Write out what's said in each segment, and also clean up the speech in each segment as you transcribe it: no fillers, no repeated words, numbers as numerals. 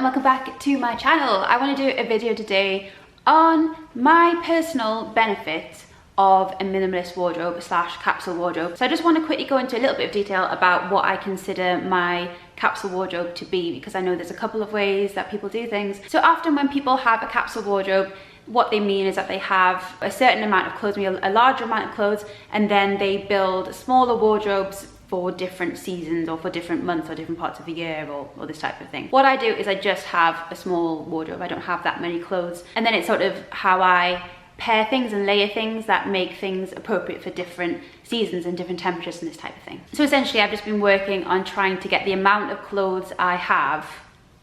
and welcome back to my channel. I want to do a video today on my personal benefits of a minimalist wardrobe slash capsule wardrobe. So I just want to quickly go into a little bit of detail about what I consider my capsule wardrobe to be, because I know there's a couple of ways that people do things. So often when people have a capsule wardrobe, what they mean is that they have a certain amount of clothes, maybe a larger amount of clothes, and then they build smaller wardrobes for different seasons or for different months or different parts of the year or this type of thing. What I do is I just have a small wardrobe. I don't have that many clothes. And then it's sort of how I pair things and layer things that make things appropriate for different seasons and different temperatures and this type of thing. So essentially I've just been working on trying to get the amount of clothes I have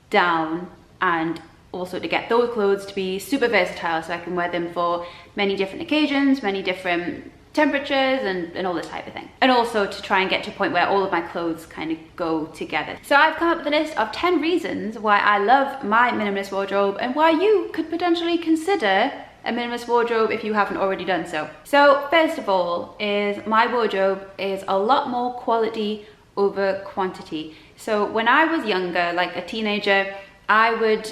down, and also to get those clothes to be super versatile so I can wear them for many different occasions, many different temperatures and all this type of thing. And also to try and get to a point where all of my clothes kind of go together. So I've come up with a list of 10 reasons why I love my minimalist wardrobe and why you could potentially consider a minimalist wardrobe if you haven't already done so. So first of all is my wardrobe is a lot more quality over quantity. So when I was younger, like a teenager, I would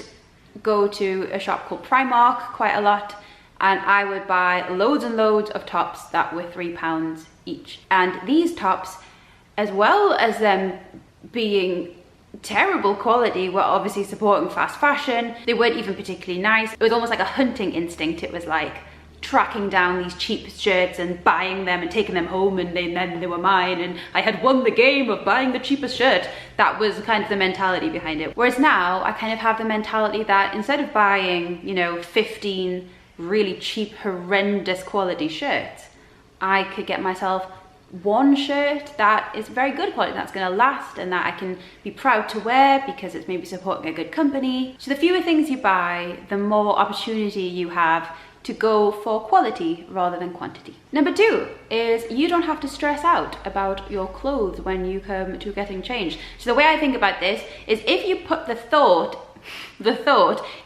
go to a shop called Primark quite a lot, and I would buy loads and loads of tops that were £3 each. And these tops, as well as them being terrible quality, were obviously supporting fast fashion. They weren't even particularly nice. It was almost like a hunting instinct. It was like tracking down these cheap shirts and buying them and taking them home, and then they were mine, and I had won the game of buying the cheapest shirt. That was kind of the mentality behind it. Whereas now I kind of have the mentality that instead of buying, you know, 15 really cheap, horrendous quality shirts, I could get myself one shirt that is very good quality, that's going to last, and that I can be proud to wear because it's maybe supporting a good company. So the fewer things you buy, the more opportunity you have to go for quality rather than quantity. Number 2 is you don't have to stress out about your clothes when you come to getting changed. So the way I think about this is if you put the thought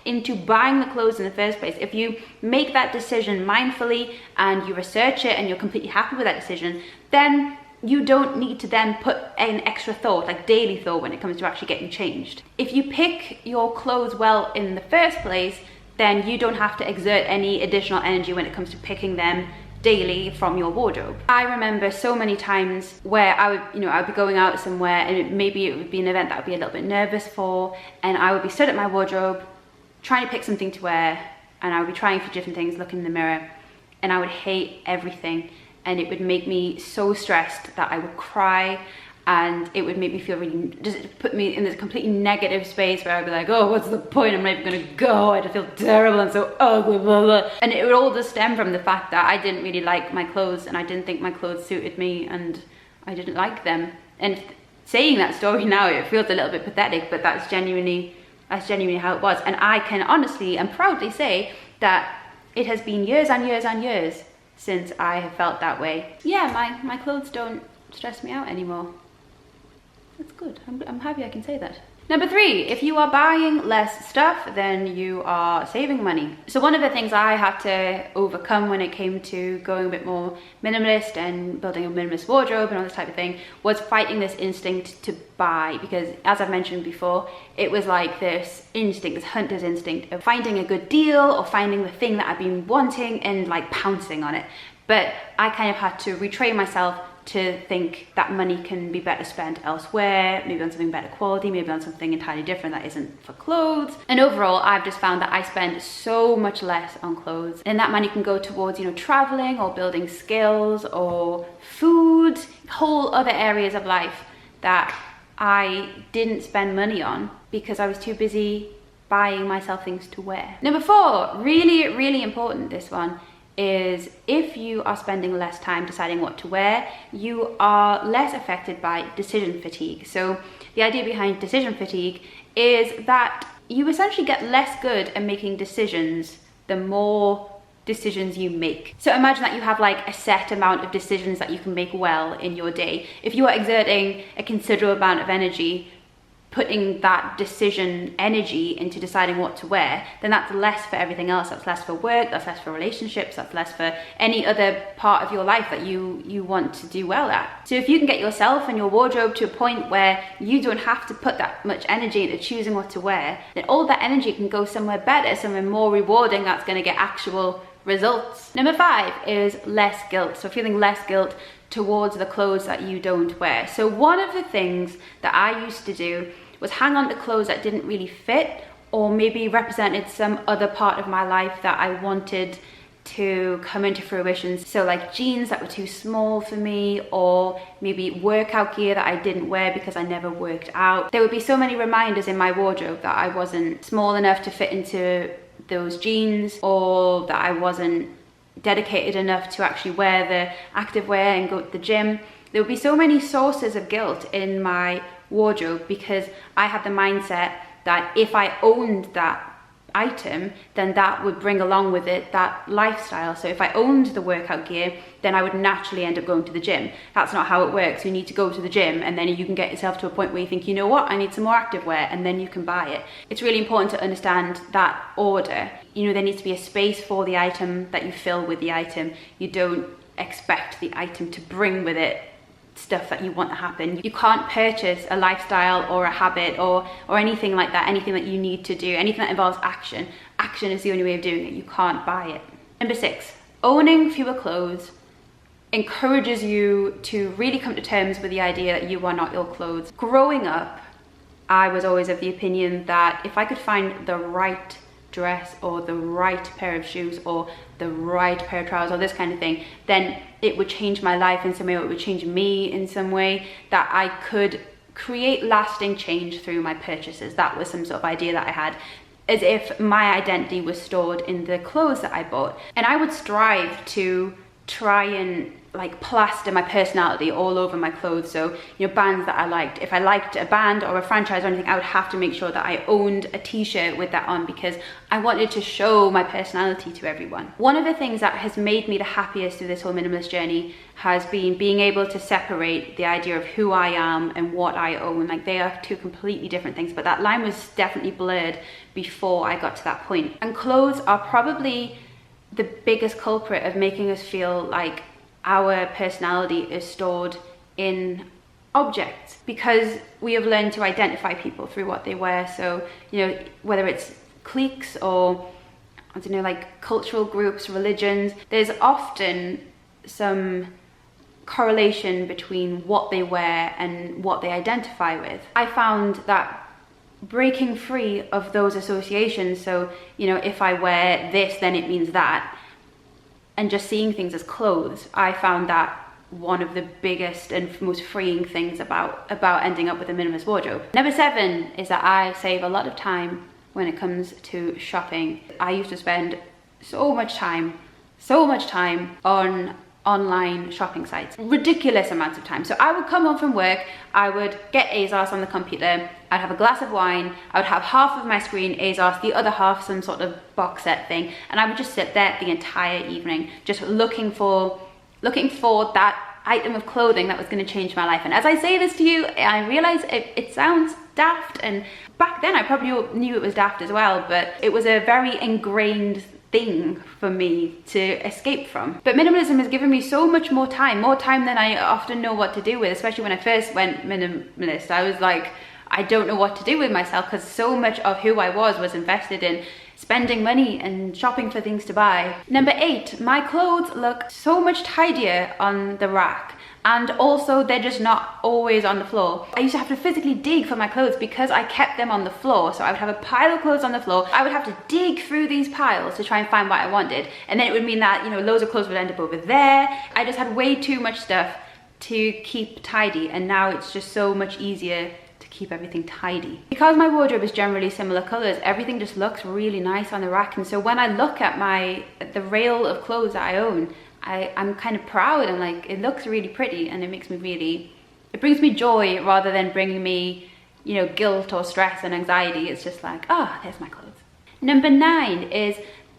into buying the clothes in the first place, if you make that decision mindfully and you research it and you're completely happy with that decision, then you don't need to then put an extra thought, like daily thought, when it comes to actually getting changed. If you pick your clothes well in the first place, then you don't have to exert any additional energy when it comes to picking them daily from your wardrobe. I remember so many times where I would be going out somewhere, and maybe it would be an event that I would be a little bit nervous for, and I would be stood at my wardrobe trying to pick something to wear, and I would be trying for different things, looking in the mirror, and I would hate everything, and it would make me so stressed that I would cry, and it would make me feel really, just put me in this completely negative space where I'd be like, oh, what's the point? I'm not even gonna go. I just feel terrible and so ugly, blah, blah. And it would all just stem from the fact that I didn't really like my clothes, and I didn't think my clothes suited me, and I didn't like them. And saying that story now, it feels a little bit pathetic, but that's genuinely how it was. And I can honestly and proudly say that it has been years and years and years since I have felt that way. Yeah, my clothes don't stress me out anymore. That's good. I'm happy I can say that. Number 3, if you are buying less stuff, then you are saving money. So one of the things I had to overcome when it came to going a bit more minimalist and building a minimalist wardrobe and all this type of thing was fighting this instinct to buy, because as I've mentioned before, it was like this instinct, this hunter's instinct of finding a good deal or finding the thing that I've been wanting and like pouncing on it. But I kind of had to retrain myself to think that money can be better spent elsewhere, maybe on something better quality, maybe on something entirely different that isn't for clothes. And overall, I've just found that I spend so much less on clothes, and that money can go towards, you know, traveling or building skills or food, whole other areas of life that I didn't spend money on because I was too busy buying myself things to wear. Number 4, really, really important, this one, is if you are spending less time deciding what to wear, you are less affected by decision fatigue. So the idea behind decision fatigue is that you essentially get less good at making decisions the more decisions you make. So imagine that you have like a set amount of decisions that you can make well in your day. If you are exerting a considerable amount of energy putting that decision energy into deciding what to wear, then that's less for everything else. That's less for work, that's less for relationships, that's less for any other part of your life that you want to do well at. So if you can get yourself and your wardrobe to a point where you don't have to put that much energy into choosing what to wear, then all that energy can go somewhere better, somewhere more rewarding, that's going to get actual results. Number 5 is less guilt. So feeling less guilt towards the clothes that you don't wear. So one of the things that I used to do was hang on to clothes that didn't really fit, or maybe represented some other part of my life that I wanted to come into fruition. So like jeans that were too small for me, or maybe workout gear that I didn't wear because I never worked out. There would be so many reminders in my wardrobe that I wasn't small enough to fit into those jeans, or that I wasn't dedicated enough to actually wear the active wear and go to the gym. There would be so many sources of guilt in my wardrobe because I had the mindset that if I owned that item, then that would bring along with it that lifestyle. So if I owned the workout gear, then I would naturally end up going to the gym. That's not how it works. You need to go to the gym, and then you can get yourself to a point where you think, you know what, I need some more active wear, and then you can buy it. It's really important to understand that order. You know, there needs to be a space for the item that you fill with the item. You don't expect the item to bring with it stuff that you want to happen. You can't purchase a lifestyle or a habit or anything like that, anything that you need to do, anything that involves action. Action is the only way of doing it. You can't buy it. Number 6, owning fewer clothes encourages you to really come to terms with the idea that you are not your clothes. Growing up, I was always of the opinion that if I could find the right dress or the right pair of shoes or the right pair of trousers or this kind of thing, then it would change my life in some way, or it would change me in some way, that I could create lasting change through my purchases. That was some sort of idea that I had, as if my identity was stored in the clothes that I bought. And I would strive to try and like plaster my personality all over my clothes. So, you know, bands that I liked. If I liked a band or a franchise or anything, I would have to make sure that I owned a t-shirt with that on, because I wanted to show my personality to everyone. One of the things that has made me the happiest through this whole minimalist journey has been being able to separate the idea of who I am and what I own. Like, they are two completely different things, but that line was definitely blurred before I got to that point. And clothes are probably the biggest culprit of making us feel like our personality is stored in objects, because we have learned to identify people through what they wear. So, you know, whether it's cliques or, I don't know, like cultural groups, religions, there's often some correlation between what they wear and what they identify with. I found that breaking free of those associations, so, you know, if I wear this, then it means that, and just seeing things as clothes, I found that one of the biggest and most freeing things about ending up with a minimalist wardrobe. Number 7 is that I save a lot of time when it comes to shopping. I used to spend so much time on online shopping sites, ridiculous amounts of time. So I would come home from work, I would get ASOS on the computer, I'd have a glass of wine, I would have half of my screen ASOS, the other half some sort of box set thing, and I would just sit there the entire evening just looking for that item of clothing that was going to change my life. And as I say this to you, I realize it sounds daft, and back then I probably knew it was daft as well, but it was a very ingrained thing for me to escape from. But minimalism has given me so much more time than I often know what to do with. Especially when I first went minimalist, I was like, I don't know what to do with myself, because so much of who I was invested in spending money and shopping for things to buy. Number 8, my clothes look so much tidier on the rack, and also they're just not always on the floor. I used to have to physically dig for my clothes because I kept them on the floor. So I would have a pile of clothes on the floor, I would have to dig through these piles to try and find what I wanted, and then it would mean that, you know, loads of clothes would end up over there. I just had way too much stuff to keep tidy, and now it's just so much easier to keep everything tidy. Because my wardrobe is generally similar colors, everything just looks really nice on the rack. And so when I look at the rail of clothes that I own, I'm kind of proud, and like, it looks really pretty, and it brings me joy rather than bringing me, you know, guilt or stress and anxiety. It's just like, ah, there's my clothes. Number 9 is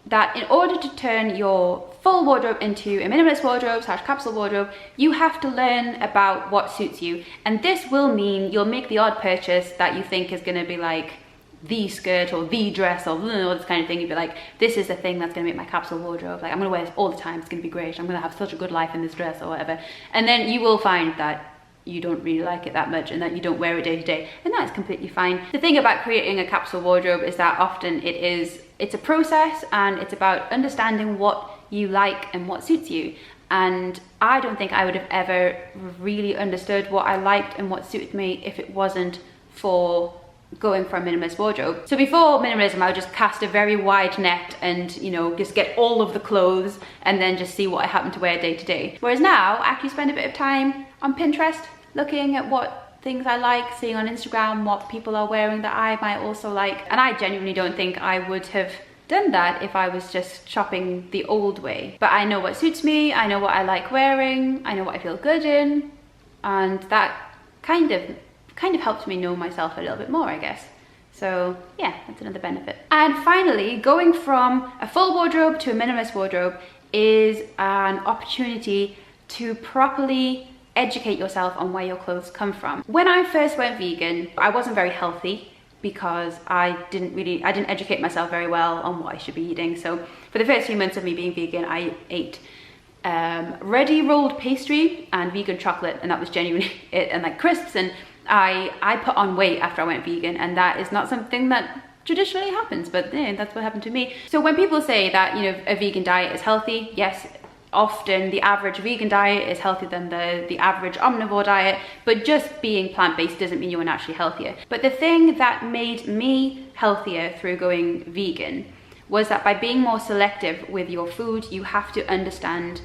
that in order to turn your full wardrobe into a minimalist wardrobe / capsule wardrobe, you have to learn about what suits you. And this will mean you'll make the odd purchase that you think is going to be like the skirt or the dress or all this kind of thing. You'd be like, this is the thing that's going to make my capsule wardrobe. Like, I'm going to wear this all the time. It's going to be great. I'm going to have such a good life in this dress or whatever. And then you will find that you don't really like it that much and that you don't wear it day to day, and that is completely fine. The thing about creating a capsule wardrobe is that often it's a process, and it's about understanding what you like and what suits you. And I don't think I would have ever really understood what I liked and what suited me if it wasn't for going for a minimalist wardrobe. So before minimalism, I would just cast a very wide net and, you know, just get all of the clothes and then just see what I happen to wear day to day. Whereas now I actually spend a bit of time on Pinterest looking at what things I like, seeing on Instagram what people are wearing that I might also like. And I genuinely don't think I would have done that if I was just shopping the old way. But I know what suits me, I know what I like wearing, I know what I feel good in, and that kind of helped me know myself a little bit more, I guess. So yeah, that's another benefit. And finally, going from a full wardrobe to a minimalist wardrobe is an opportunity to properly educate yourself on where your clothes come from. When I first went vegan, I wasn't very healthy because I didn't educate myself very well on what I should be eating. So for the first few months of me being vegan, I ate ready rolled pastry and vegan chocolate, and that was genuinely it, and like crisps. And I put on weight after I went vegan, and that is not something that traditionally happens, but yeah, that's what happened to me. So when people say that, you know, a vegan diet is healthy, yes, often the average vegan diet is healthier than the average omnivore diet, but just being plant-based doesn't mean you're naturally healthier. But the thing that made me healthier through going vegan was that by being more selective with your food, you have to understand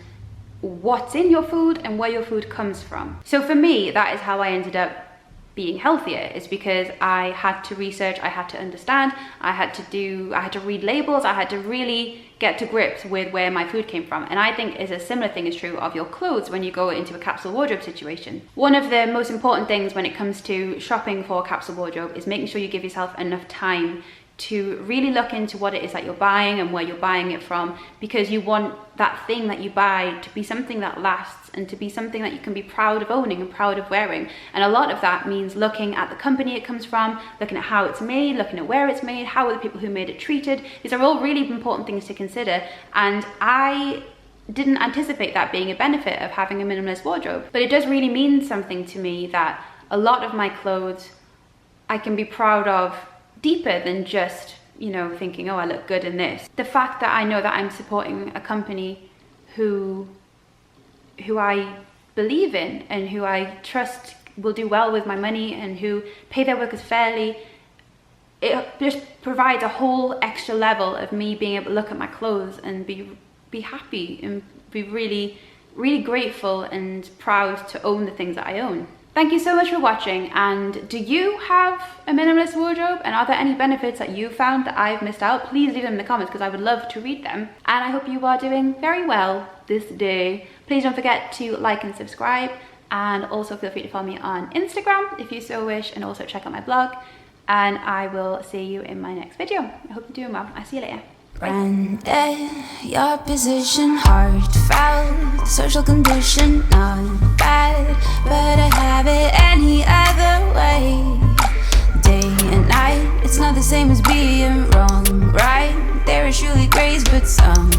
what's in your food and where your food comes from. So for me, that is how I ended up being healthier, is because I had to research, I had to understand, I had to read labels, I had to really get to grips with where my food came from. And I think is a similar thing is true of your clothes when you go into a capsule wardrobe situation. One of the most important things when it comes to shopping for a capsule wardrobe is making sure you give yourself enough time to really look into what it is that you're buying and where you're buying it from, because you want that thing that you buy to be something that lasts and to be something that you can be proud of owning and proud of wearing. And a lot of that means looking at the company it comes from, looking at how it's made, looking at where it's made, how are the people who made it treated. These are all really important things to consider, and I didn't anticipate that being a benefit of having a minimalist wardrobe. But it does really mean something to me that a lot of my clothes I can be proud of deeper than just, you know, thinking, oh, I look good in this. The fact that I know that I'm supporting a company who I believe in and who I trust will do well with my money and who pay their workers fairly, it just provides a whole extra level of me being able to look at my clothes and be happy and be really, really grateful and proud to own the things that I own. Thank you so much for watching, and do you have a minimalist wardrobe, and are there any benefits that you found that I've missed out? Please leave them in the comments because I would love to read them. And I hope you are doing very well this day. Please don't forget to like and subscribe, and also feel free to follow me on Instagram if you so wish, and also check out my blog, and I will see you in my next video. I hope you're doing well. I'll see you later. Branded, your position, heartfelt, social condition, not bad, but I have it any other way. Day and night, it's not the same as being wrong, right? There is surely grace, but some